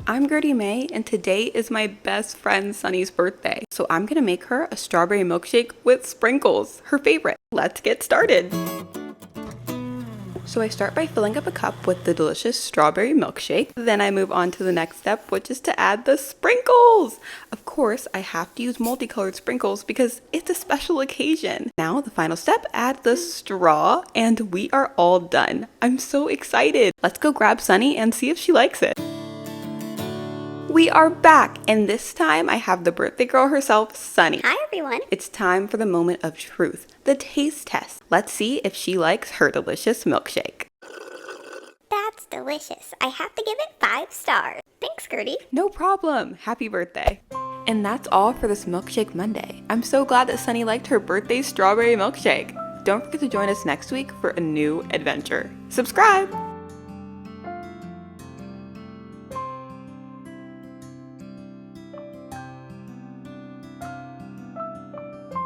I'm Gertie Mae, and today is my best friend Sunny's birthday. So I'm gonna make her a strawberry milkshake with sprinkles, her favorite. Let's get started. So I start by filling up a cup with the delicious strawberry milkshake. Then I move on to the next step, which is to add the sprinkles. Of course, I have to use multicolored sprinkles because it's a special occasion. Now the final step, add the straw, and we are all done. I'm so excited. Let's go grab Sunny and see if she likes it. We are back, and this time I have the birthday girl herself, Sunny. Hi everyone. It's time for the moment of truth, the taste test. Let's see if she likes her delicious milkshake. That's delicious. I have to give it 5 stars. Thanks, Gertie. No problem. Happy birthday. And that's all for this Milkshake Monday. I'm so glad that Sunny liked her birthday strawberry milkshake. Don't forget to join us next week for a new adventure. Subscribe!